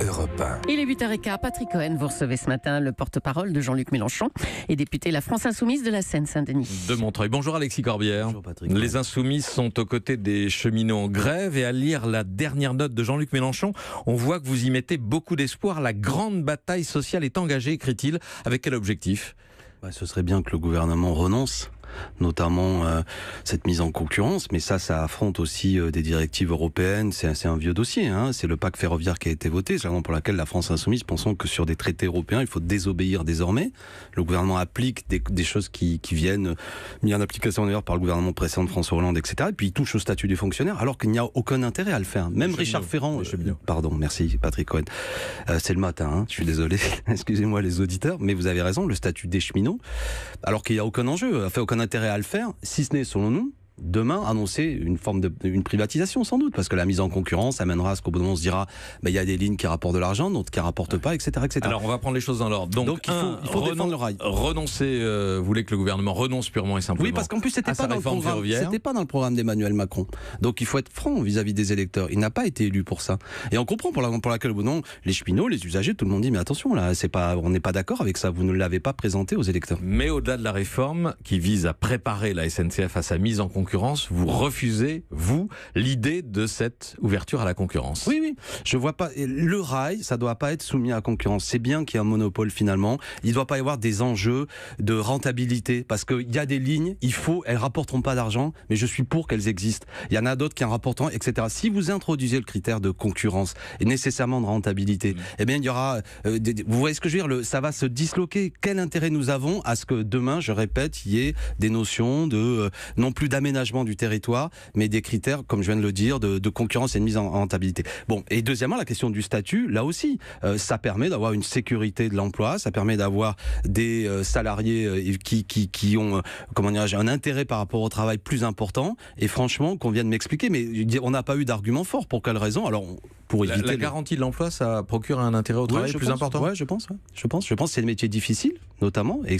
Europe 1. Il est 8h15, Patrick Cohen, vous recevez ce matin le porte-parole de Jean-Luc Mélenchon et député La France Insoumise de la Seine-Saint-Denis. De Montreuil. Bonjour Alexis Corbière. Bonjour Patrick. Les Insoumis sont aux côtés des cheminots en grève et à lire la dernière note de Jean-Luc Mélenchon, on voit que vous y mettez beaucoup d'espoir. La grande bataille sociale est engagée, écrit-il. Avec quel objectif ? Ce serait bien que le gouvernement renonce, notamment cette mise en concurrence, mais ça affronte aussi des directives européennes. C'est un vieux dossier, hein. C'est le pacte ferroviaire qui a été voté, c'est la raison pour laquelle la France Insoumise pensons que sur des traités européens, il faut désobéir désormais. Le gouvernement applique des choses qui viennent mises en application d'ailleurs par le gouvernement précédent de François Hollande, etc. Et puis il touche au statut des fonctionnaires, alors qu'il n'y a aucun intérêt à le faire. Même Richard Ferrand... pardon, merci Patrick Cohen. C'est le matin, hein. Je suis désolé, excusez-moi les auditeurs, mais vous avez raison, le statut des cheminots, alors qu'il n'y a aucun enjeu, aucun intérêt à le faire, si ce n'est, selon nous, demain annoncer une privatisation sans doute, parce que la mise en concurrence amènera à ce qu'au bout d'un moment on se dira il y a des lignes qui rapportent de l'argent, d'autres qui ne rapportent pas, etc., etc. Alors on va prendre les choses dans l'ordre. Donc il faut défendre le rail. Renoncer, vous voulez que le gouvernement renonce purement et simplement. Oui, parce qu'en plus c'était pas dans le programme d'Emmanuel Macron. Donc il faut être franc vis-à-vis des électeurs. Il n'a pas été élu pour ça. Et on comprend pour laquelle non, les cheminots, les usagers, tout le monde dit mais attention là, on n'est pas d'accord avec ça. Vous ne l'avez pas présenté aux électeurs. Mais au-delà de la réforme qui vise à préparer la SNCF à sa mise en concurrence, vous refusez, vous, l'idée de cette ouverture à la concurrence. Oui. Je vois pas. Le rail, ça doit pas être soumis à la concurrence. C'est bien qu'il y ait un monopole finalement. Il doit pas y avoir des enjeux de rentabilité parce qu'il y a des lignes, elles rapporteront pas d'argent, mais je suis pour qu'elles existent. Il y en a d'autres qui en rapporteront, etc. Si vous introduisez le critère de concurrence et nécessairement de rentabilité, eh bien il y aura. Vous voyez ce que je veux dire, ça va se disloquer. Quel intérêt nous avons à ce que demain, je répète, il y ait des notions de non plus d'aménagement du territoire, mais des critères, comme je viens de le dire, de concurrence et de mise en rentabilité. Bon, et deuxièmement, la question du statut, là aussi, ça permet d'avoir une sécurité de l'emploi, ça permet d'avoir des salariés qui ont, un intérêt par rapport au travail plus important, et franchement, qu'on vienne m'expliquer, mais on n'a pas eu d'argument fort, pour quelle raison ? Alors, pour éviter la garantie de l'emploi, ça procure un intérêt au travail plus important ? Oui, je pense. Je pense que c'est des métiers difficiles, notamment, et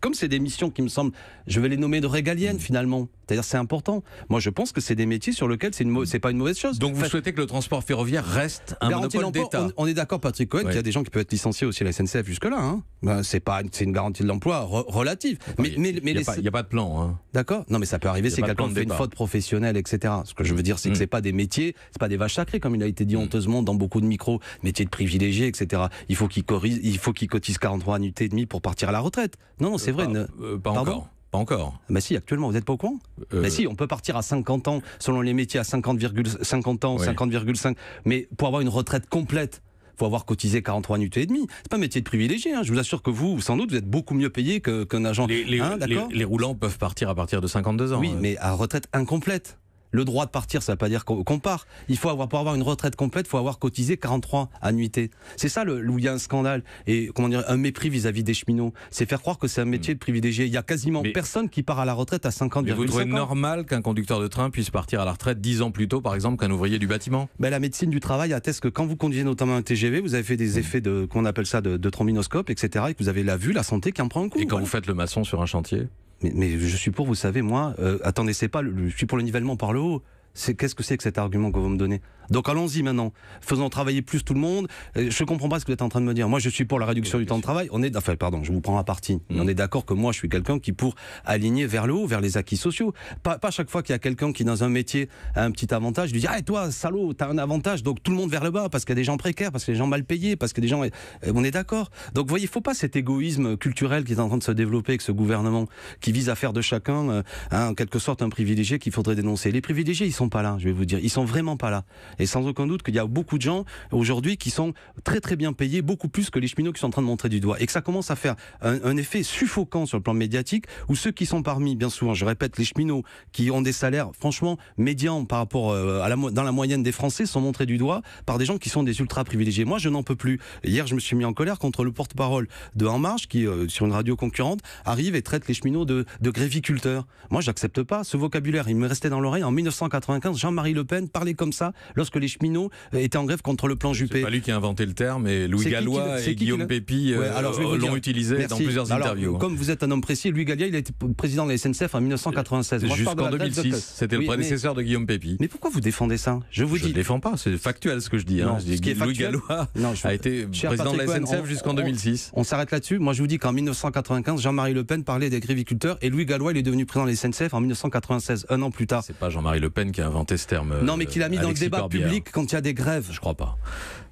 comme c'est des missions qui me semblent, je vais les nommer de régaliennes finalement, c'est-à-dire c'est important. Moi je pense que c'est des métiers sur lesquels c'est pas une mauvaise chose. Donc vous souhaitez que le transport ferroviaire reste un monopole d'État ? On est d'accord Patrick Cohen, qu'il y a des gens qui peuvent être licenciés aussi à la SNCF jusque-là. Hein. C'est une garantie de l'emploi relative. Il n'y a pas de plan. Hein. D'accord. Non mais ça peut arriver si quelqu'un fait une faute professionnelle, etc. Ce que je veux dire c'est que c'est pas des métiers, c'est pas des vaches sacrées comme il a été dit honteusement dans beaucoup de micros, métiers de privilégiés, etc. Il faut qu'ils cotisent 43 annuités et demie pour partir à la retraite. Non, c'est vrai. Pas encore. Bah si, actuellement, vous n'êtes pas au courant ? Bah si, on peut partir à 50 ans, selon les métiers, à 50 ans, 50,5. Mais pour avoir une retraite complète, il faut avoir cotisé 43 annuités et demi. C'est pas un métier de privilégié. Hein. Je vous assure que vous, sans doute, vous êtes beaucoup mieux payé qu'un agent. Les roulants peuvent partir à partir de 52 ans. Oui, mais à retraite incomplète. Le droit de partir, ça ne veut pas dire qu'on part. Pour avoir une retraite complète, il faut avoir cotisé 43 annuités. C'est ça où il y a un scandale et un mépris vis-à-vis des cheminots. C'est faire croire que c'est un métier de privilégié. Il y a quasiment personne qui part à la retraite à 50,5 ans. Mais vous trouvez normal qu'un conducteur de train puisse partir à la retraite 10 ans plus tôt, par exemple, qu'un ouvrier du bâtiment ? La médecine du travail atteste que quand vous conduisez notamment un TGV, vous avez fait des effets qu'on appelle ça de trombinoscope, etc. Et que vous avez la vue, la santé qui en prend un coup. Et quand vous faites le maçon sur un chantier ? Mais je suis pour, vous savez, moi, attendez, je suis pour le nivellement par le haut. Qu'est-ce que c'est que cet argument que vous me donnez ? Donc allons-y maintenant, faisons travailler plus tout le monde. Je ne comprends pas ce que vous êtes en train de me dire. Moi je suis pour la réduction du temps de travail. Je vous prends à partie. On est d'accord que moi je suis quelqu'un qui pour aligner vers le haut, vers les acquis sociaux. Pas chaque fois qu'il y a quelqu'un qui dans un métier a un petit avantage, lui dire hey, toi salaud, t'as un avantage, donc tout le monde vers le bas, parce qu'il y a des gens précaires, parce qu'il y a des gens mal payés, parce que des gens... On est d'accord. Donc vous voyez, il ne faut pas cet égoïsme culturel qui est en train de se développer avec ce gouvernement, qui vise à faire de chacun en quelque sorte un privilégié qu'il faudrait dénoncer. Les privilégiés, ils sont pas là, je vais vous dire. Ils sont vraiment pas là. Et sans aucun doute qu'il y a beaucoup de gens aujourd'hui qui sont très très bien payés, beaucoup plus que les cheminots qui sont en train de montrer du doigt. Et que ça commence à faire un effet suffocant sur le plan médiatique, où ceux qui sont parmi, bien souvent, je répète, les cheminots qui ont des salaires franchement médians par rapport dans la moyenne des Français, sont montrés du doigt par des gens qui sont des ultra privilégiés. Moi, je n'en peux plus. Hier, je me suis mis en colère contre le porte-parole de En Marche qui, sur une radio concurrente, arrive et traite les cheminots de gréviculteurs. Moi, j'accepte pas ce vocabulaire. Il me restait dans l'oreille en 1980. 1995, Jean-Marie Le Pen parlait comme ça lorsque les cheminots étaient en grève contre le plan Juppé. C'est pas lui qui a inventé le terme, mais Louis Gallois et Guillaume Pépi l'ont utilisé dans plusieurs interviews. Comme vous êtes un homme précis, Louis Gallois, il a été président de la SNCF en 1996. Jusqu'en 2006. C'était le prédécesseur de Guillaume Pépi. Mais pourquoi vous défendez ça? Je ne défends pas, c'est factuel ce que je dis. Non, je dis Louis Gallois a été président de la SNCF jusqu'en 2006. On s'arrête là-dessus. Moi, je vous dis qu'en 1995, Jean-Marie Le Pen parlait des gréviculteurs et Louis Gallois, il est devenu président de la SNCF en 1996, un an plus tard. C'est pas Jean-Marie Le Pen qui a inventé ce terme. Non, mais qu'il a mis dans le débat public quand il y a des grèves. Je crois pas.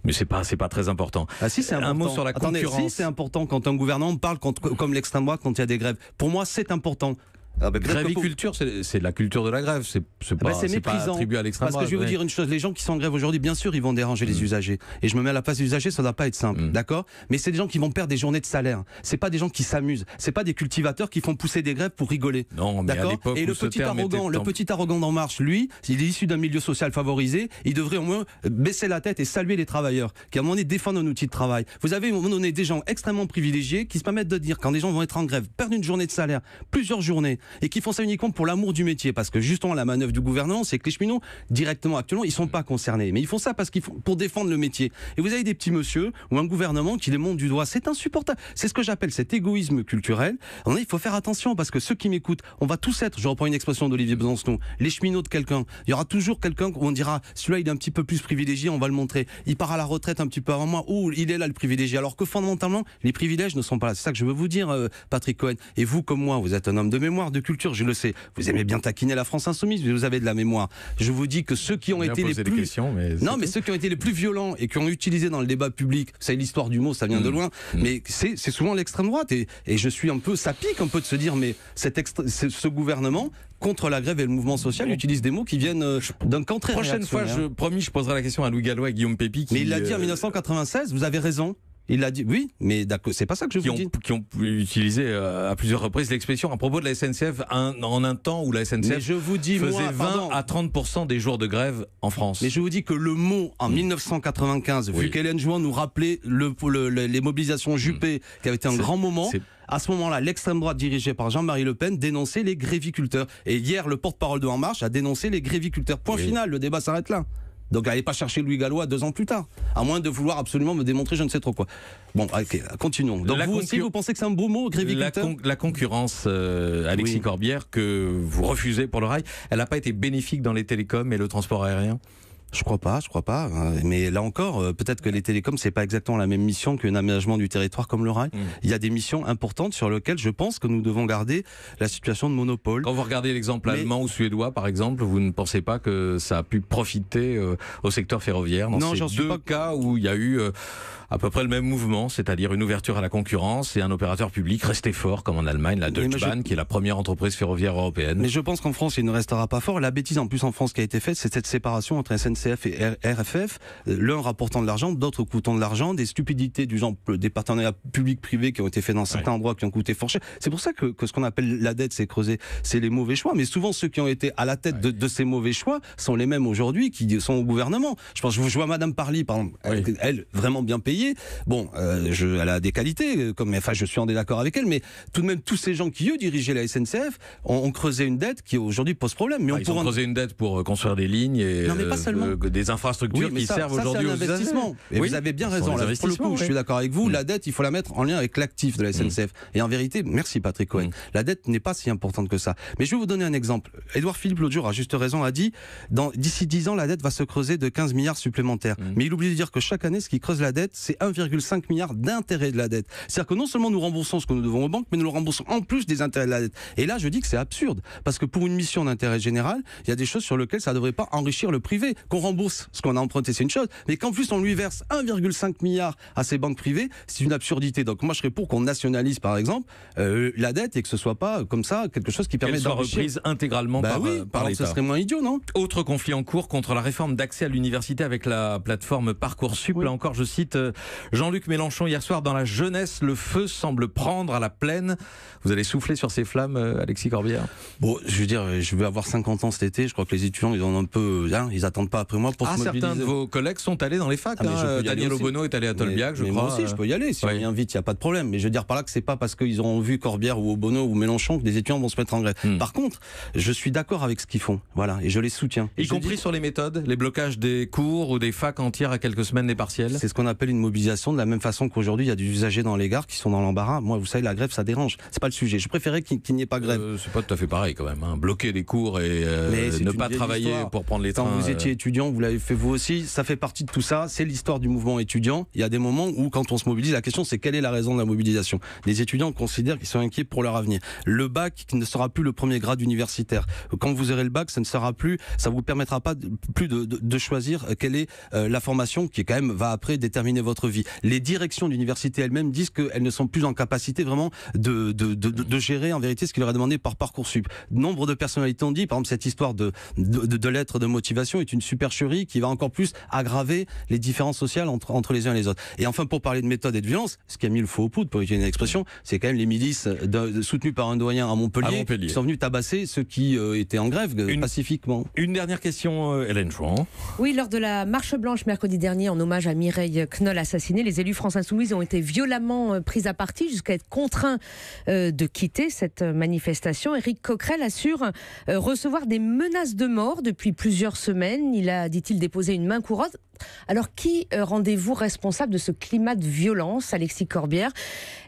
Mais c'est pas très important. Ah si, c'est important. Un mot sur la concurrence. Si, c'est important quand un gouvernement parle comme l'extrême droite quand il y a des grèves. Pour moi, c'est important. Gréviculture, c'est la culture de la grève, c'est pas attribué à l'extrême droite. Parce que je vais vous dire une chose, les gens qui sont en grève aujourd'hui, bien sûr, ils vont déranger les usagers. Et je me mets à la place des usagers, ça ne doit pas être simple, d'accord? Mais c'est des gens qui vont perdre des journées de salaire. C'est pas des gens qui s'amusent. C'est pas des cultivateurs qui font pousser des grèves pour rigoler. Non, mais à l'époque et le petit arrogant d'En Marche, lui, il est issu d'un milieu social favorisé, il devrait au moins baisser la tête et saluer les travailleurs, qui à un moment donné défendent un outil de travail. Vous avez à un moment donné des gens extrêmement privilégiés qui se permettent de dire, quand des gens vont être en grève, perdre une journée de salaire, plusieurs journées, et qui font ça uniquement pour l'amour du métier, parce que justement la manœuvre du gouvernement, c'est que les cheminots directement actuellement ils sont pas concernés, mais ils font ça parce qu'ils font pour défendre le métier. Et vous avez des petits monsieur ou un gouvernement qui les montre du doigt, c'est insupportable. C'est ce que j'appelle cet égoïsme culturel. Alors, il faut faire attention parce que ceux qui m'écoutent, on va tous être, je reprends une expression d'Olivier Besancenot, les cheminots de quelqu'un. Il y aura toujours quelqu'un où on dira celui-là il est un petit peu plus privilégié, on va le montrer. Il part à la retraite un petit peu avant moi, ou il est là le privilégié, alors que fondamentalement les privilèges ne sont pas là. C'est ça que je veux vous dire, Patrick Cohen. Et vous comme moi, vous êtes un homme de mémoire, de culture, je le sais. Vous aimez bien taquiner la France insoumise, mais vous avez de la mémoire. Je vous dis que ceux qui ont été les plus ceux qui ont été les plus violents et qui ont utilisé dans le débat public, c'est l'histoire du mot, ça vient de loin, mais c'est souvent l'extrême droite et je suis un peu, ça pique un peu de se dire mais ce gouvernement contre la grève et le mouvement social utilise des mots qui viennent d'un camp très réactionnaire. Prochaine fois, je poserai la question à Louis Gallois et Guillaume Pépi. Mais il l'a dit en 1996, vous avez raison. Il l'a dit, oui, mais c'est pas ça que je vous dis. Qui ont utilisé à plusieurs reprises l'expression à propos de la SNCF en un temps où la SNCF faisait 20 à 30% des jours de grève en France. Mais je vous dis que le mot en 1995, vu qu'Hélène Jouan nous rappelait les mobilisations Juppé, qui avait été un grand moment. À ce moment-là, l'extrême droite dirigée par Jean-Marie Le Pen dénonçait les gréviculteurs. Et hier, le porte-parole de En Marche a dénoncé les gréviculteurs. Point final, le débat s'arrête là. Donc n'allez pas chercher Louis Gallois 2 ans plus tard, à moins de vouloir absolument me démontrer je ne sais trop quoi. Bon, ok, continuons. Donc vous aussi, vous pensez que c'est un beau mot, gréviculteur ? La concurrence, Alexis Corbière, que vous refusez pour le rail, elle n'a pas été bénéfique dans les télécoms et le transport aérien ? Je crois pas. Mais là encore, peut-être que les télécoms, c'est pas exactement la même mission qu'un aménagement du territoire comme le rail. Il y a des missions importantes sur lesquelles je pense que nous devons garder la situation de monopole. Quand vous regardez l'exemple allemand ou suédois, par exemple, vous ne pensez pas que ça a pu profiter au secteur ferroviaire dans ces deux cas où il y a eu à peu près le même mouvement, c'est-à-dire une ouverture à la concurrence et un opérateur public resté fort, comme en Allemagne, la Deutsche Bahn, qui est la première entreprise ferroviaire européenne. Mais je pense qu'en France, il ne restera pas fort. La bêtise en plus en France qui a été faite, c'est cette séparation entre SNCF et RFF, l'un rapportant de l'argent, d'autres coûtant de l'argent, des stupidités du genre des partenariats publics-privés qui ont été faits dans certains endroits qui ont coûté fort cher. C'est pour ça que ce qu'on appelle la dette s'est creusée. C'est les mauvais choix. Mais souvent, ceux qui ont été à la tête de ces mauvais choix sont les mêmes aujourd'hui qui sont au gouvernement. Je vois Madame Parly, par exemple, elle vraiment bien payée. Bon, elle a des qualités, je suis en désaccord avec elle, mais tout de même, tous ces gens qui, eux, dirigeaient la SNCF ont creusé une dette qui aujourd'hui pose problème. Mais ils ont creusé une dette pour construire des lignes et non, mais pas seulement. Des infrastructures qui servent aujourd'hui aux investissement. Et vous avez bien raison. Là, pour le coup, je suis d'accord avec vous. La dette, il faut la mettre en lien avec l'actif de la SNCF. Et en vérité, merci Patrick Cohen, la dette n'est pas si importante que ça. Mais je vais vous donner un exemple. Édouard Philippe, l'autre jour, à juste raison, a dit d'ici 10 ans, la dette va se creuser de 15 milliards supplémentaires. Mais il oublie de dire que chaque année, ce qui creuse la dette, c'est 1,5 milliard d'intérêts de la dette. C'est-à-dire que non seulement nous remboursons ce que nous devons aux banques, mais nous le remboursons en plus des intérêts de la dette. Et là, je dis que c'est absurde. Parce que pour une mission d'intérêt général, il y a des choses sur lesquelles ça ne devrait pas enrichir le privé. Qu'on rembourse ce qu'on a emprunté, c'est une chose. Mais qu'en plus, on lui verse 1,5 milliard à ces banques privées, c'est une absurdité. Donc moi, je serais pour qu'on nationalise, par exemple, la dette et que ce soit pas, comme ça, quelque chose qui permet d'enrichir. Qu'elle soit reprise intégralement par l'État. Ce serait moins idiot, non ? Autre conflit en cours contre la réforme d'accès à l'université avec la plateforme Parcoursup. Là encore, je cite Jean-Luc Mélenchon, hier soir, dans la jeunesse, le feu semble prendre à la plaine. Vous allez souffler sur ces flammes, Alexis Corbière? Bon, je veux dire, je vais avoir 50 ans cet été. Je crois que les étudiants, ils ont un peu, ils attendent pas après moi pour se mobiliser. Certains de vos collègues sont allés dans les facs. Daniel Obono est allé à Tolbiac, je crois. Moi aussi, je peux y aller. Si on m'y invite, il n'y a pas de problème. Mais je veux dire par là que c'est pas parce qu'ils auront vu Corbière ou Obono ou Mélenchon que des étudiants vont se mettre en grève. Par contre, je suis d'accord avec ce qu'ils font. Voilà, et je les soutiens. Y compris sur les méthodes, les blocages des cours ou des facs entières à quelques semaines des partiels. C'est ce qu'on appelle une mobilisation, de la même façon qu'aujourd'hui il y a des usagers dans les gares qui sont dans l'embarras. Moi, vous savez, la grève, ça dérange. C'est pas le sujet. Je préférais qu'il n'y ait pas grève. C'est pas tout à fait pareil quand même. Bloquer des cours et ne pas travailler pour prendre les trains. Quand vous étiez étudiant, vous l'avez fait vous aussi. Ça fait partie de tout ça. C'est l'histoire du mouvement étudiant. Il y a des moments où, quand on se mobilise, la question c'est quelle est la raison de la mobilisation. Les étudiants considèrent qu'ils sont inquiets pour leur avenir. Le bac ne sera plus le premier grade universitaire. Quand vous aurez le bac, ça ne sera plus, ça vous permettra pas plus de choisir quelle est la formation qui quand même va après déterminer votre vie. Les directions d'université elles-mêmes disent qu'elles ne sont plus en capacité vraiment de gérer en vérité ce qui leur est demandé par Parcoursup. Nombre de personnalités ont dit, par exemple, cette histoire de lettres de motivation est une supercherie qui va encore plus aggraver les différences sociales entre les uns et les autres. Et enfin, pour parler de méthode et de violence, ce qui a mis le feu aux poudres, pour utiliser une expression, c'est quand même les milices soutenues par un doyen à Montpellier qui sont venus tabasser ceux qui étaient en grève pacifiquement. Une dernière question, Hélène Chouan. Oui, lors de la marche blanche mercredi dernier en hommage à Mireille Knoll assassinée, les élus France Insoumise ont été violemment pris à partie jusqu'à être contraints de quitter cette manifestation. Éric Coquerel assure recevoir des menaces de mort depuis plusieurs semaines. Il a, dit-il, déposé une main couronne. Alors, qui rendez-vous responsable de ce climat de violence, Alexis Corbière?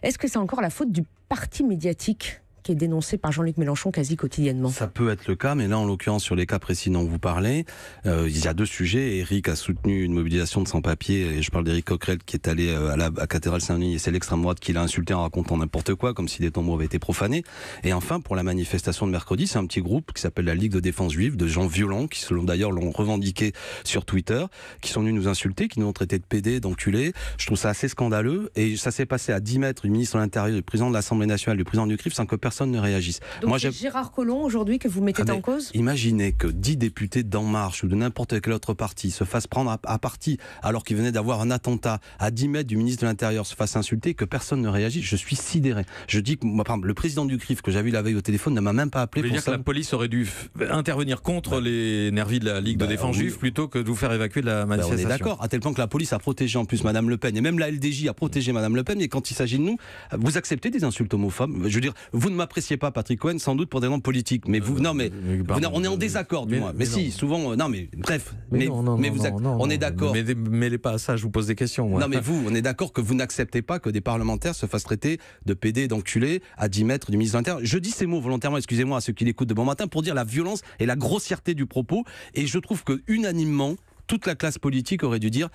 Est-ce que c'est encore la faute du parti médiatique qui est dénoncé par Jean-Luc Mélenchon quasi quotidiennement? Ça peut être le cas, mais là, en l'occurrence, sur les cas précis dont vous parlez, il y a deux sujets. Éric a soutenu une mobilisation de sans-papiers, et je parle d'Éric Coquerel qui est allé à la cathédrale Saint-Denis, et c'est l'extrême droite qui l'a insulté en racontant n'importe quoi, comme si des tombeaux avaient été profanés. Et enfin, pour la manifestation de mercredi, c'est un petit groupe qui s'appelle la Ligue de défense juive, de gens violents, qui d'ailleurs l'ont revendiqué sur Twitter, qui sont venus nous insulter, qui nous ont traités de PD, d'enculés. Je trouve ça assez scandaleux, et ça s'est passé à 10 mètres du ministre de l'Intérieur, du président de l'Assemblée nationale, du président du CRIF, sans que personne ne réagisse. Donc c'est Gérard Collomb aujourd'hui que vous mettez en cause? Imaginez que 10 députés d'En Marche ou de n'importe quel autre parti se fassent prendre à partie alors qu'ils venaient d'avoir un attentat à 10 mètres du ministre de l'Intérieur, se fassent insulter et que personne ne réagit. Je suis sidéré. Je dis que moi, par exemple, le président du CRIF que j'ai vu la veille au téléphone ne m'a même pas appelé. Vous voulez dire que la police aurait dû intervenir contre les nervis de la Ligue de défense juive plutôt que de vous faire évacuer de la manifestation? On est d'accord, à tel point que la police a protégé en plus Madame Le Pen et même la LDJ a protégé Madame Le Pen. Et quand il s'agit de nous, vous acceptez des insultes homophobes. Je veux dire, vous ne m'appréciez pas, Patrick Cohen, sans doute pour des raisons politiques. Mais vous, on est en désaccord du moins. Mais si, souvent, non, mais bref. On est d'accord. Mais mêlez pas à ça, je vous pose des questions. Moi. Non, mais on est d'accord que vous n'acceptez pas que des parlementaires se fassent traiter de PD, d'enculés à 10 mètres du ministre de l'Intérieur. Je dis ces mots volontairement, excusez-moi à ceux qui l'écoutent de bon matin, pour dire la violence et la grossièreté du propos. Et je trouve que unanimement, toute la classe politique aurait dû dire: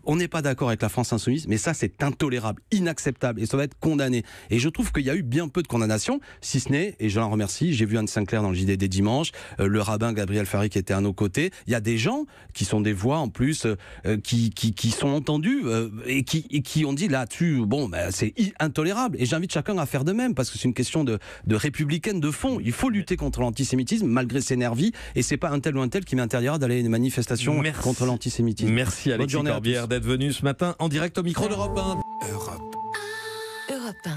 on n'est pas d'accord avec la France Insoumise, mais ça c'est intolérable, inacceptable, et ça va être condamné. Et je trouve qu'il y a eu bien peu de condamnations, si ce n'est, et je l'en remercie, j'ai vu Anne Sinclair dans le JDD dimanche, le rabbin Gabriel Fary qui était à nos côtés. Il y a des gens qui sont des voix en plus, qui sont entendus et qui ont dit là-dessus, c'est intolérable. Et j'invite chacun à faire de même, parce que c'est une question de républicaine de fond. Il faut lutter contre l'antisémitisme malgré ses nervis, et c'est pas un tel ou un tel qui m'interdira d'aller à une manifestation contre l'antisémitisme. Merci Alexis Corbière d'être venu ce matin en direct au micro d'Europe 1. Europe 1.